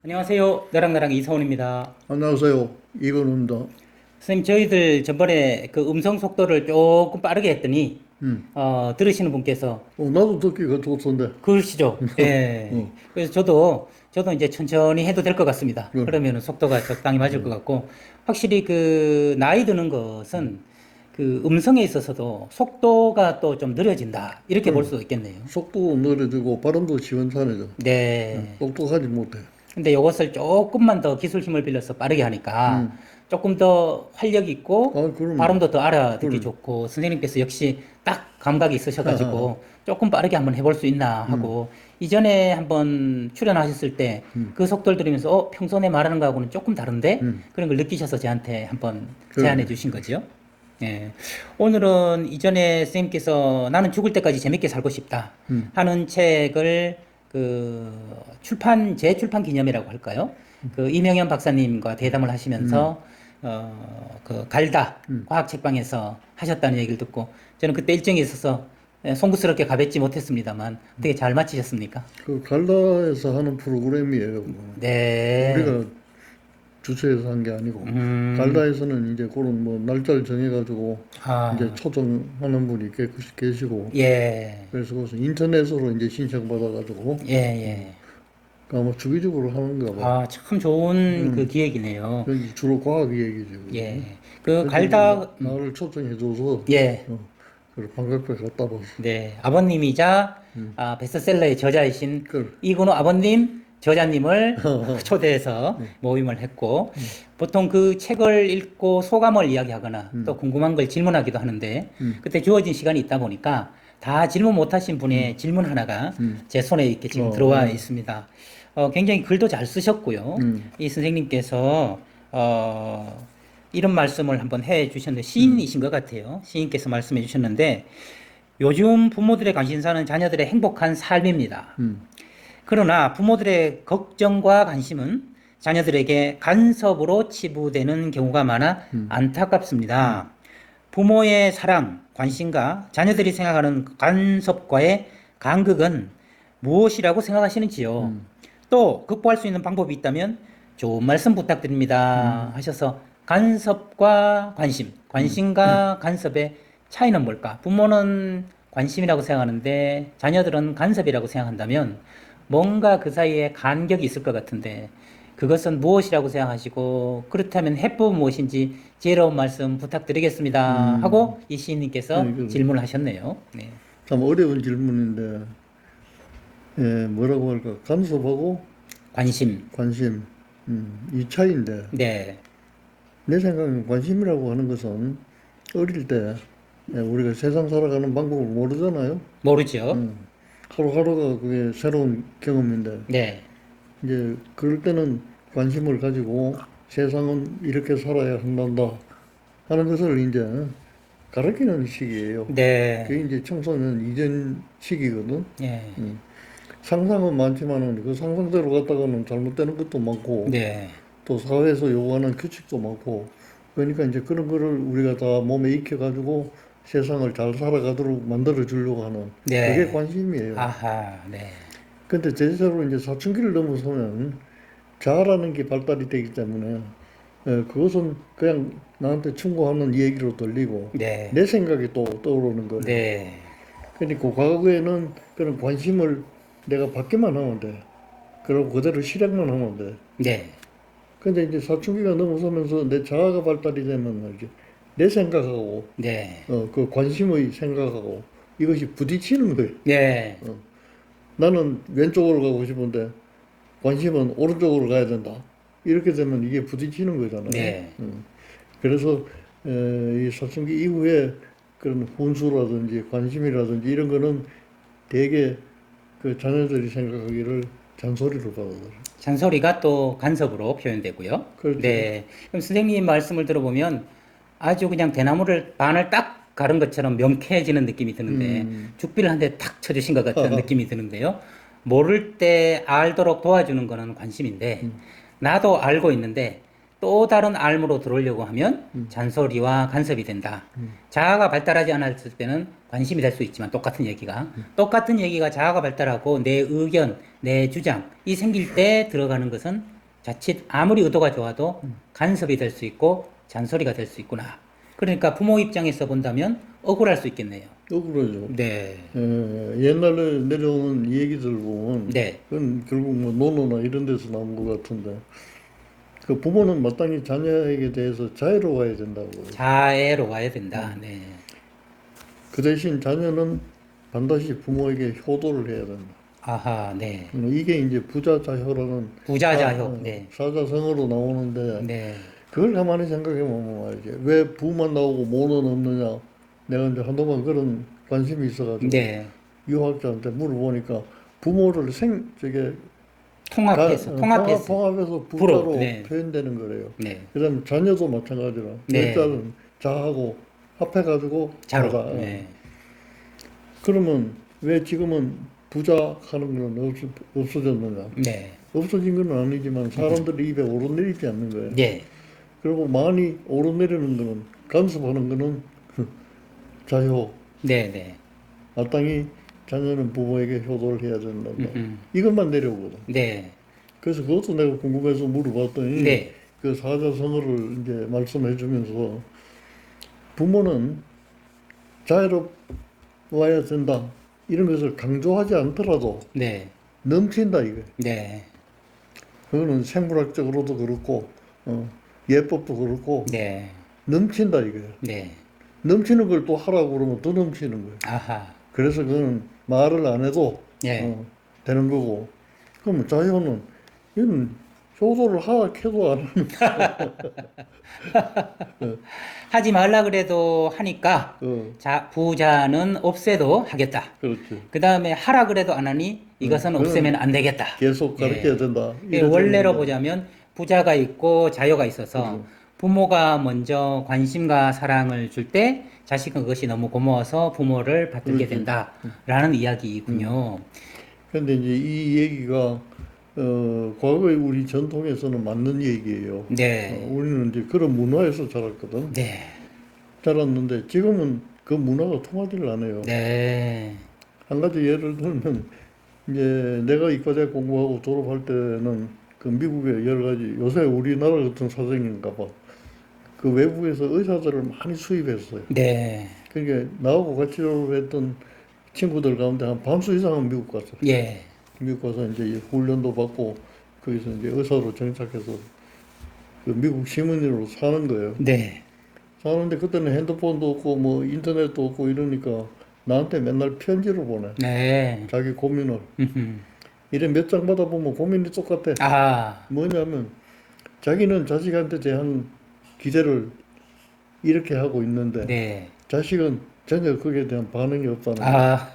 안녕하세요. 나랑나랑 이사원입니다. 안녕하세요. 이건우입니다. 선생님, 저희들 전번에 그 음성 속도를 조금 빠르게 했더니, 들으시는 분께서, 나도 듣기가 좋던데. 그러시죠? 예. 어, 그래서 저도 이제 천천히 해도 될 것 같습니다. 그래. 그러면 속도가 적당히 맞을 것 같고, 확실히 그 나이 드는 것은 그 음성에 있어서도 속도가 또 좀 느려진다. 이렇게 볼 그래. 수도 있겠네요. 속도 느려지고 발음도 시원찮아져. 네. 똑똑하지 못해. 근데 이것을 조금만 더 기술 힘을 빌려서 빠르게 하니까 음. 조금 더 활력 있고 그럼요. 발음도 더 알아듣기 그래. 좋고 선생님께서 역시 딱 감각이 있으셔가지고 조금 빠르게 한번 해볼 수 있나 하고 이전에 한번 출연하셨을 때 그 속도를 들으면서 평소 에 말하는 거하고는 조금 다른데 그런 걸 느끼셔서 저한테 한번 제안해 그래. 주신 거죠. 예. 오늘은 이전에 선생님께서 나는 죽을 때까지 재밌게 살고 싶다 하는 책을 그 재출판 기념이라고 할까요? 그 이명현 박사님과 대담을 하시면서 그 갈다 과학 책방에서 하셨다는 얘기를 듣고 저는 그때 일정이 있어서 송구스럽게 가뵙지 못했습니다만 어떻게 잘 마치셨습니까? 그 갈라에서 하는 프로그램이에요. 네. 우리가 주최해서 한 게 아니고 갈라에서는 이제 그런 뭐 날짜를 정해가지고 이제 아, 초청하는 분이 계시고 예. 그래서 그것은 인터넷으로 이제 신청받아가지고 예, 예. 아마 주기적으로 하는가 봐. 아, 참 좋은 그 기획이네요. 그 주로 과학 얘기죠. 예. 그 근데 이제 갈다, 나를 초청해줘서 예. 그래 반갑게 갔다 봤어. 네, 아버님이자 베스트셀러의 저자이신 그 이근호 아버님, 저자님을 초대해서 모임을 했고 보통 그 책을 읽고 소감을 이야기하거나 또 궁금한 걸 질문하기도 하는데 그때 주어진 시간이 있다 보니까 다 질문 못하신 분의 질문 하나가 제 손에 이렇게 지금 들어와 있습니다. 굉장히 글도 잘 쓰셨고요. 이 선생님께서 이런 말씀을 한번 해 주셨는데 시인이신 것 같아요. 시인께서 말씀해 주셨는데 요즘 부모들의 관심사는 자녀들의 행복한 삶입니다. 그러나 부모들의 걱정과 관심은 자녀들에게 간섭으로 치부되는 경우가 많아 안타깝습니다. 부모의 사랑, 관심과 자녀들이 생각하는 간섭과의 간극은 무엇이라고 생각하시는지요? 또 극복할 수 있는 방법이 있다면 좋은 말씀 부탁드립니다. 하셔서 간섭과 관심, 관심과 간섭의 차이는 뭘까? 부모는 관심이라고 생각하는데 자녀들은 간섭이라고 생각한다면 뭔가 그 사이에 간격이 있을 것 같은데 그것은 무엇이라고 생각하시고 그렇다면 해법은 무엇인지 지혜로운 말씀 부탁드리겠습니다. 하고 이 시인님께서 이거 질문을 하셨네요. 네. 참 어려운 질문인데 뭐라고 할까 간섭하고 관심. 관심 이 차이인데 네. 내 생각엔 관심이라고 하는 것은 어릴 때 우리가 세상 살아가는 방법을 모르잖아요. 모르죠. 하루하루가 그게 새로운 경험인데 네. 이제 그럴 때는 관심을 가지고 세상은 이렇게 살아야 한단다 하는 것을 이제 가르치는 시기예요. 네. 그게 이제 청소년 이전 시기거든. 예. 상상은 많지만은 그 상상대로 갔다가는 잘못되는 것도 많고 네. 또 사회에서 요구하는 규칙도 많고 그러니까 이제 그런 거를 우리가 다 몸에 익혀가지고 세상을 잘 살아가도록 만들어 주려고 하는 그게 네. 관심이에요. 아하. 네. 근데 제대로 이제 사춘기를 넘어서면 자아라는 게 발달이 되기 때문에 그것은 그냥 나한테 충고하는 얘기로 들리고 네. 내 생각이 또 떠오르는 거예요. 네. 그러니까 과거에는 그런 관심을 내가 받기만 하면 돼. 그리고 그대로 실행만 하면 돼. 네. 근데 이제 사춘기가 넘어서면서 내 자아가 발달이 되면 이제 내 생각하고 네. 그 관심의 생각하고 이것이 부딪히는 거예요. 네. 나는 왼쪽으로 가고 싶은데 관심은 오른쪽으로 가야 된다. 이렇게 되면 이게 부딪히는 거잖아요. 네. 그래서 이 사춘기 이후에 그런 훈수라든지 관심이라든지 이런 거는 대개 그 자녀들이 생각하기를 잔소리로 받아들여요. 잔소리가 또 간섭으로 표현되고요. 그렇죠. 네. 그럼 선생님 말씀을 들어보면 아주 그냥 대나무를 반을 딱 가른 것처럼 명쾌해지는 느낌이 드는데 죽비를 한 대 탁 쳐주신 것 같은 느낌이 드는데요. 모를 때 알도록 도와주는 거는 관심인데 나도 알고 있는데 또 다른 알무로 들어오려고 하면 잔소리와 간섭이 된다. 자아가 발달하지 않았을 때는 관심이 될 수 있지만 똑같은 얘기가 자아가 발달하고 내 의견, 내 주장이 생길 때 들어가는 것은 자칫 아무리 의도가 좋아도 간섭이 될 수 있고 잔소리가 될 수 있구나. 그러니까 부모 입장에서 본다면 억울할 수 있겠네요. 억울하죠. 네. 옛날에 내려오는 얘기들 보면 네. 그건 결국 뭐 논어나 이런 데서 나온 것 같은데 그 부모는 마땅히 자녀에게 대해서 자애로워야 된다고. 자애로워야 된다. 네. 그 대신 자녀는 반드시 부모에게 효도를 해야 된다. 아하, 네. 이게 이제 부자자효라는 부자자효. 네. 사자성어로 나오는데 네. 그걸 가만히 생각해 보면 말이지 왜 부만 나오고 모는 없느냐. 내가 이제 한동안 그런 관심이 있어가지고 네. 유학자한테 물어보니까 부모를 통합해서 통합해서 부자로 부로, 네. 표현되는 거래요. 네. 그다음에 자녀도 마찬가지로 네. 여자는 자하고 합해가지고 자로. 자다. 네. 그러면 왜 지금은 부자 하는 건 없어졌느냐? 네. 없어진 건 아니지만 사람들이 입에 오르내리지 않는 거예요. 네. 그리고 많이 오르내리는 거는 간섭하는 거는 자효. 네. 네. 마땅히 자녀는 부모에게 효도를 해야 된다. 이것만 내려오거든. 네. 그래서 그것도 내가 궁금해서 물어봤더니 네. 그 사자성어를 이제 말씀해 주면서 부모는 자애로워야 된다. 이런 것을 강조하지 않더라도 네. 넘친다 이거. 네. 그거는 생물학적으로도 그렇고 예법도 그렇고 네. 넘친다 이거예요. 네. 넘치는 걸 또 하라고 그러면 더 넘치는 거예요. 아하. 그래서 그거는 말을 안 해도 예. 되는 거고. 그러면 자효는 이건 효도를 하라 해도 안 하는 하지 말라 그래도 하니까 부자는 없애도 하겠다. 그렇지. 그 다음에 하라 그래도 안 하니 이것은 없애면 안 되겠다. 계속 가르쳐야 된다. 원래로 보자면 부자가 있고 자유가 있어서 부모가 먼저 관심과 사랑을 줄 때 자식은 그것이 너무 고마워서 부모를 받들게 된다라는 이야기이군요. 그런데 이제 이 얘기가 과거에 우리 전통에서는 맞는 얘기예요. 네. 우리는 이제 그런 문화에서 자랐거든. 네. 자랐는데 지금은 그 문화가 통하지를 않아요. 네. 한 가지 예를 들면 이제 내가 이과대 공부하고 졸업할 때는 그 미국의 여러 가지 요새 우리나라 같은 사정인가 봐. 그 외국에서 의사들을 많이 수입했어요. 네. 그러니까 나하고 같이 졸업했던 친구들 가운데 한 반수 이상은 미국 갔어요. 예. 미국 가서 이제 훈련도 받고 거기서 이제 의사로 정착해서 그 미국 시민으로 사는 거예요. 네. 사는데 그때는 핸드폰도 없고 뭐 인터넷도 없고 이러니까 나한테 맨날 편지를 보내. 네. 자기 고민을. 이래 몇 장 받아보면 고민이 똑같아. 아. 뭐냐면 자기는 자식한테 대한 기대를 이렇게 하고 있는데 네. 자식은 전혀 거기에 대한 반응이 없다는 거예요. 아.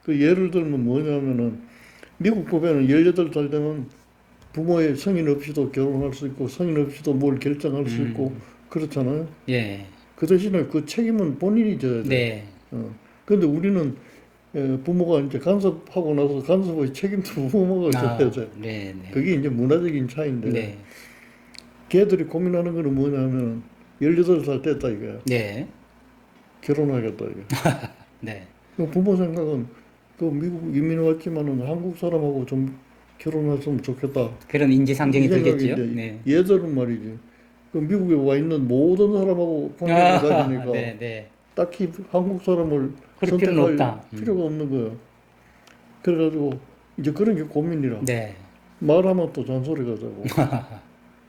그 예를 들면 뭐냐면은 미국 법에는 18살 되면 부모의 성인 없이도 결혼할 수 있고 성인 없이도 뭘 결정할 수 있고 그렇잖아요. 예. 그 대신에 그 책임은 본인이 져야 돼. 네. 그런데 우리는 부모가 이제 간섭하고 나서 간섭의 책임도 부모가 져야 돼. 네. 네. 그게 이제 문화적인 차이인데 네. 걔들이 고민하는 거는 뭐냐면 18살 됐다 이거야. 네. 결혼하겠다 이거. 네. 그 부모 생각은 그 미국 이민 왔지만은 한국 사람하고 좀 결혼했으면 좋겠다. 그런 인지상정이 이 생각이 들겠죠. 이제 네. 얘들은 말이지. 그 미국에 와 있는 모든 사람하고 관계를 가지니까 네, 네. 딱히 한국 사람을 그럴 필요는 선택할 없다. 필요가 없는 거예요. 그래가지고 이제 그런 게 고민이라. 네. 말하면 또 잔소리가 되고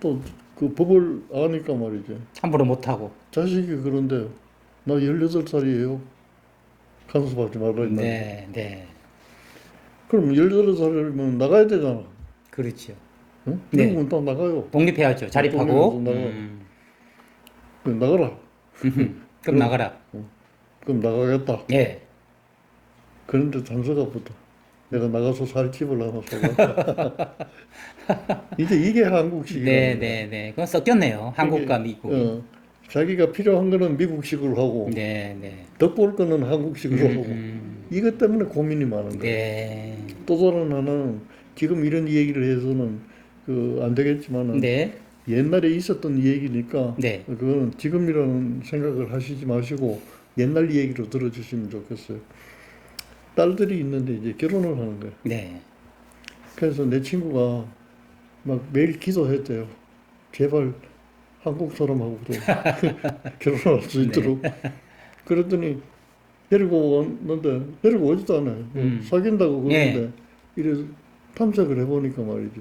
또 그 법을 아니까 말이지. 함부로 못 하고. 자식이 그런데 나 18살이에요. 간섭하지 말라 했나. 네, 네. 그럼 18살이면 나가야 되잖아. 그렇죠. 응? 네. 미국은 다 나가요. 독립해야죠. 자립하고. 그럼 나가라. 그럼 나가라. 그럼 나가겠다. 예. 그런데 단서가 붙어. 내가 나가서 살 집을 하나 사가. 이제 이게 한국식이야. 네, 네, 네. 그건 섞였네요. 한국과 미국. 자기가 필요한 거는 미국식으로 하고, 네, 네. 덕볼 거는 한국식으로 하고. 이것 때문에 고민이 많은 거예요. 네. 또 다른 하나는 지금 이런 얘기를 해서는 그 안 되겠지만은 네. 옛날에 있었던 얘기니까 네. 그거는 지금이라는 생각을 하시지 마시고 옛날 얘기로 들어주시면 좋겠어요. 딸들이 있는데 이제 결혼을 하는 거예요. 네. 그래서 내 친구가 막 매일 기도했대요. 제발 한국 사람하고도 결혼할 수 네. 있도록. 그랬더니 데리고 왔는데 데리고 오지도 않아요. 사귄다고 네. 그러는데 이래 탐색을 해보니까 말이지.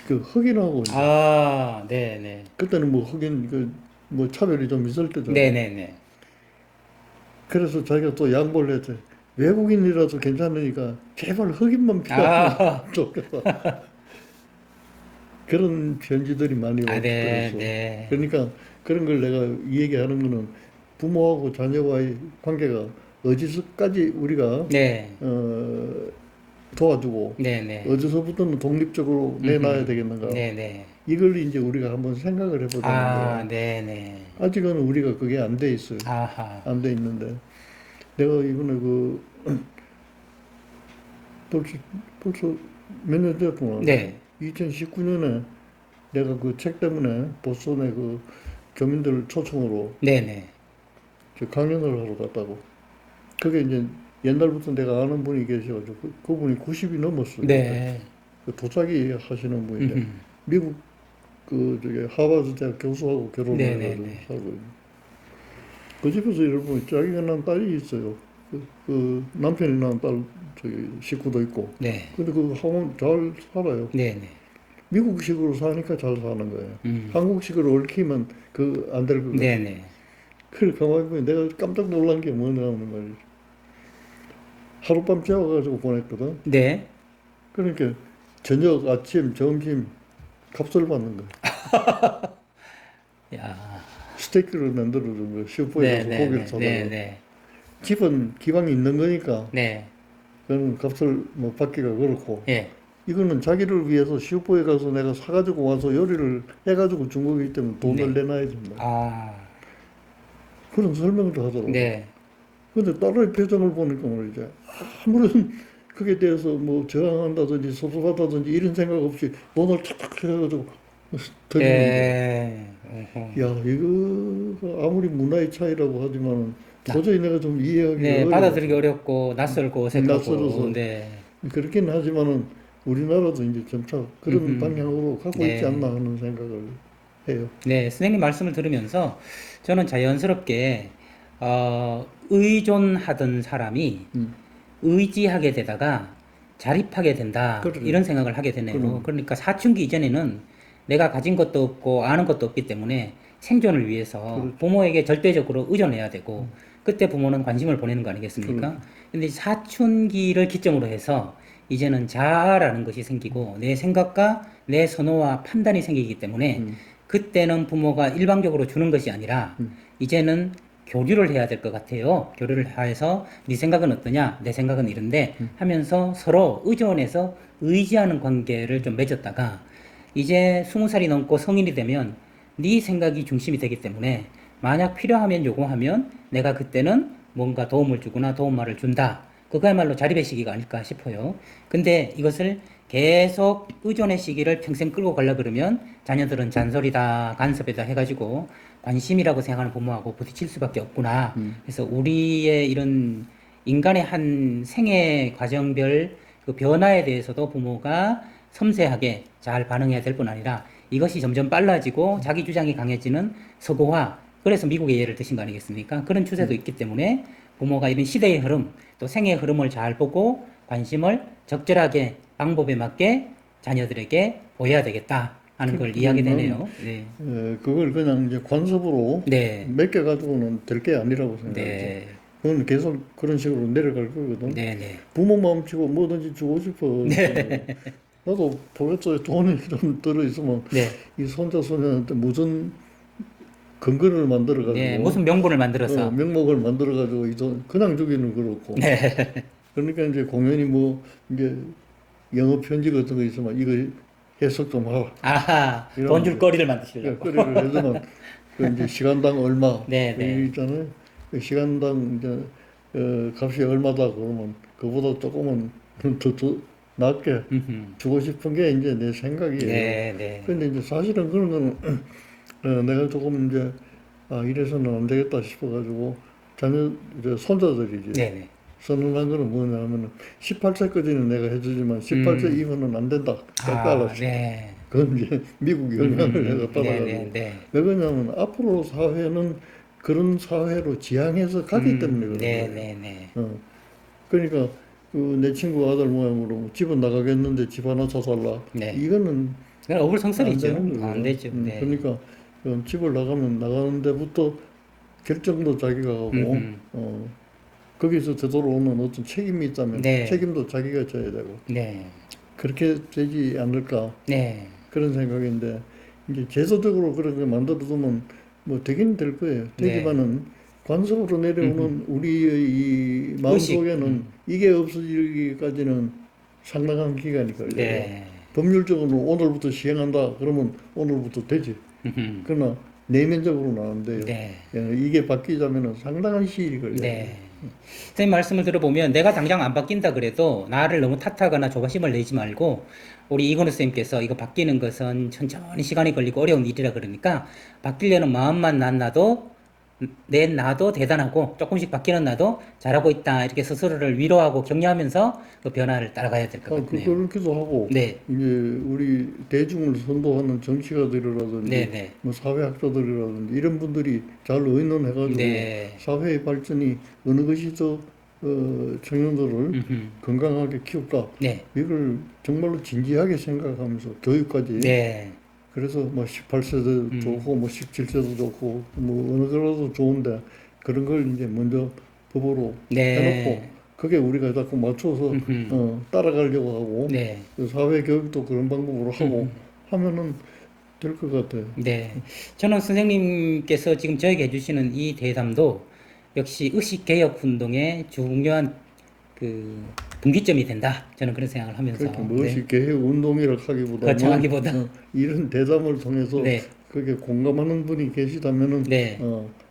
그 흑인하고 이제 아, 네, 네. 그때는 뭐 흑인 그 뭐 차별이 좀 있을 때잖아. 네, 네, 네. 그래서 자기가 또 양보를 했대. 외국인이라도 괜찮으니까 제발 흑인만 피하면 아, 좋겠다. 그런 편지들이 많이 아, 오고 네, 그랬어. 네. 그러니까 그런 걸 내가 이 얘기하는 거는 부모하고 자녀와의 관계가 어디서까지 우리가 네. 도와주고 네, 네. 어디서부터는 독립적으로 내놔야 되겠는가. 네, 네. 이걸 이제 우리가 한번 생각을 해보자는 아, 거야. 네, 네. 아직은 우리가 그게 안 돼 있어요. 아하. 안 돼 있는데 내가 이번에 그 벌써 몇 년 됐구나. 네. 2019년에 내가 그 책 때문에 보스턴에 그 교민들 초청으로 네, 네. 저 강연을 하러 갔다고. 그게 이제 옛날부터 내가 아는 분이 계셔가지고 그분이 90이 넘었어요. 네. 그 도자기 하시는 분인데 음흠. 미국 그 저기 하버드 대학 교수하고 결혼을 네, 네, 해가지고 네. 살고 있는. 그 집에서 여러분 자기가 낳은 딸이 있어요. 그 남편이 낳은 딸 저기 식구도 있고. 네. 근데 그 하면 잘 살아요. 네, 네. 미국식으로 사니까 잘 사는 거예요. 음. 한국식으로 얽히면 그 안 될 거거든. 네, 네. 그래 가만히 보니 내가 깜짝 놀란 게 뭐냐면 말이지. 하룻밤 재워가지고 보냈거든. 네. 그러니까 저녁, 아침, 점심 값을 받는 거야. 야. 스테이크를 만들어준 거야. 슈퍼에 네, 가서 네, 고기를 네. 사다가. 네, 네. 집은 기왕 있는 거니까 네. 그는 값을 뭐 받기가 그렇고. 예. 이거는 자기를 위해서 슈퍼에 가서 내가 사가지고 와서 요리를 해가지고 준 거기 때문에 돈을 네. 내놔야 된다. 아. 그런 설명을 하더라고. 네. 근데 딸의 표정을 보니까 말이지. 아무런 그게 대해서 뭐 저항한다든지 섭섭하다든지 이런 생각 없이 돈을 탁탁 해가지고 드리는데. 네. 어허. 야, 이거 아무리 문화의 차이라고 하지만 도저히 내가 좀 이해하기 네, 어려워. 받아들이기 어렵고 낯설고 어색하고. 낯설어서. 네. 그렇긴 하지만은 우리나라도 이제 점차 그런 방향으로 가고 네. 있지 않나 하는 생각을 해요. 네, 선생님 말씀을 들으면서 저는 자연스럽게 의존하던 사람이 음. 의지하게 되다가 자립하게 된다 그래. 이런 생각을 하게 되네요. 그럼. 그러니까 사춘기 이전에는 내가 가진 것도 없고 아는 것도 없기 때문에 생존을 위해서 그렇죠. 부모에게 절대적으로 의존해야 되고 그때 부모는 관심을 보내는 거 아니겠습니까? 근데 사춘기를 기점으로 해서 이제는 자아라는 것이 생기고 내 생각과 내 선호와 판단이 생기기 때문에 그때는 부모가 일방적으로 주는 것이 아니라 이제는 교류를 해야 될 것 같아요. 교류를 해서 네 생각은 어떠냐, 내 생각은 이런데 하면서 서로 의존해서 의지하는 관계를 좀 맺었다가 이제 20살이 넘고 성인이 되면 네 생각이 중심이 되기 때문에 만약 필요하면 요구하면 내가 그때는 뭔가 도움을 주거나 도움말을 준다. 그거야말로 자립의 시기가 아닐까 싶어요. 근데 이것을 계속 의존의 시기를 평생 끌고 가려 그러면 자녀들은 잔소리다, 간섭이다 해가지고 관심이라고 생각하는 부모하고 부딪힐 수밖에 없구나. 그래서 우리의 이런 인간의 한 생애 과정별 그 변화에 대해서도 부모가 섬세하게 잘 반응해야 될 뿐 아니라 이것이 점점 빨라지고 자기 주장이 강해지는 서구화. 그래서 미국의 예를 드신 거 아니겠습니까? 그런 추세도 있기 때문에 부모가 이런 시대의 흐름, 또 생의 흐름을 잘 보고 관심을 적절하게 방법에 맞게 자녀들에게 보여야 되겠다 하는 걸 이해하게 되네요. 네. 그걸 그냥 이제 관습으로 네. 맡겨가지고는 될 게 아니라고 생각하지. 네. 그건 계속 그런 식으로 내려갈 거거든. 네. 네. 부모 마음치고 뭐든지 주고 싶어. 나도 포개쪽에 돈이 좀 들어있으면 네. 이 손자 손녀한테 무슨 근거를 만들어가지고 네. 무슨 명분을 만들어서. 명목을 만들어가지고 이 돈 그냥 주기는 그렇고. 네. 그러니까 이제 공연히 뭐 이제 영어 편지 같은 거 있으면 이거 해석 좀 하라. 아하. 이런 돈 줄 거. 거리를 만드시려고. 거리를 해주면 그 이제 시간당 얼마 네, 네. 이 있잖아요. 그 시간당 이제 값이 얼마다 그러면 그보다 조금은 낫게 음흠. 주고 싶은 게 이제 내 생각이에요. 네, 네. 근데 이제 사실은 그런 거는 내가 조금 이제 이래서는 안 되겠다 싶어가지고 자녀 이제 손자들이지 네, 네. 선언한 거는 뭐냐면은 18세까지는 내가 해주지만 18세 이후는 안 된다. 딱 알았어. 네. 그건 이제 미국 영향을 내가 네, 받아가지고. 네, 네. 왜 그러냐면 앞으로 사회는 그런 사회로 지향해서 가기 때문에 그런 네, 거예요. 네, 네. 그러니까 그 내 친구 아들 모양으로 집은 나가겠는데 집 하나 사살라. 네. 이거는 그건 안 어불성설이죠. 되는 거예요. 안 되죠. 네. 그러니까 집을 나가면 나가는 데부터 결정도 자기가 하고 음흠. 거기서 되돌아오는 어떤 책임이 있다면 네. 책임도 자기가 져야 되고 네. 그렇게 되지 않을까 네. 그런 생각인데 이제 제도적으로 그런 걸 만들어두면 뭐 되긴 될 거예요. 네. 되지만은 관습으로 내려오는 우리의 이 마음속에는 이게 없어지기까지는 상당한 기간이 걸려요. 네. 법률적으로 오늘부터 시행한다 그러면 오늘부터 되지. 음흠. 그러나 내면적으로는 안 돼요. 네. 이게 바뀌자면 상당한 시일이 걸려요. 네. 선생님 말씀을 들어보면 내가 당장 안 바뀐다 그래도 나를 너무 탓하거나 조바심을 내지 말고 우리 이건우 선생님께서 이거 바뀌는 것은 천천히 시간이 걸리고 어려운 일이라 그러니까 바뀌려는 마음만 나도 내 나도 대단하고 조금씩 바뀌는 나도 잘하고 있다 이렇게 스스로를 위로하고 격려하면서 그 변화를 따라가야 될 것 같네요. 그렇기도 하고 네. 이제 우리 대중을 선도하는 정치가들이라든지 네, 네. 뭐 사회학자들이라든지 이런 분들이 잘 의논해가지고 네. 사회의 발전이 어느 것이 더 청년들을 음흠. 건강하게 키울까 네. 이걸 정말로 진지하게 생각하면서 교육까지 네. 그래서 뭐 18세도 좋고 뭐 17세도 좋고 뭐 어느 거라도 좋은데 그런 걸 이제 먼저 법으로 네. 해놓고 그게 우리가 자꾸 맞춰서 따라가려고 하고 네. 그 사회 교육도 그런 방법으로 하고 하면은 될 것 같아요. 네. 저는 선생님께서 지금 저에게 해주시는 이 대담도 역시 의식개혁 운동의 중요한 그 분기점이 된다. 저는 그런 생각을 하면서. 그렇게 무엇이 개혁 운동이라 하기보다는 거창하기보다. 이런 대담을 통해서 네. 그게 공감하는 분이 계시다면은 네.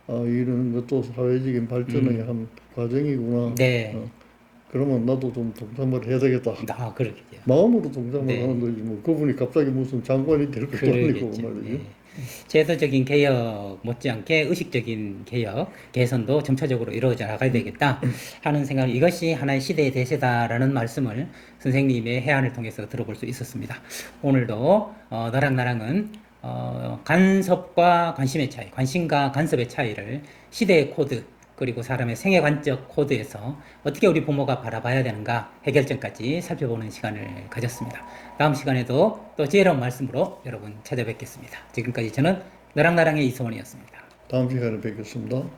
이런 것도 사회적인 발전의 한 과정이구나. 네. 그러면 나도 좀 동참을 해야 되겠다. 그러겠죠. 마음으로 동참을 네. 하는 거지 뭐 그분이 갑자기 무슨 장관이 될 것도 아니고 그러겠죠. 말이지. 네. 제도적인 개혁 못지않게 의식적인 개혁, 개선도 점차적으로 이루어져 나가야 되겠다 하는 생각, 이것이 하나의 시대의 대세다라는 말씀을 선생님의 해안을 통해서 들어볼 수 있었습니다. 오늘도 너랑 나랑은 간섭과 관심의 차이, 관심과 간섭의 차이를 시대의 코드, 그리고 사람의 생애관적 코드에서 어떻게 우리 부모가 바라봐야 되는가 해결점까지 살펴보는 시간을 가졌습니다. 다음 시간에도 또 지혜로운 말씀으로 여러분 찾아뵙겠습니다. 지금까지 저는 너랑 나랑의 이소원이었습니다. 다음 시간에 뵙겠습니다.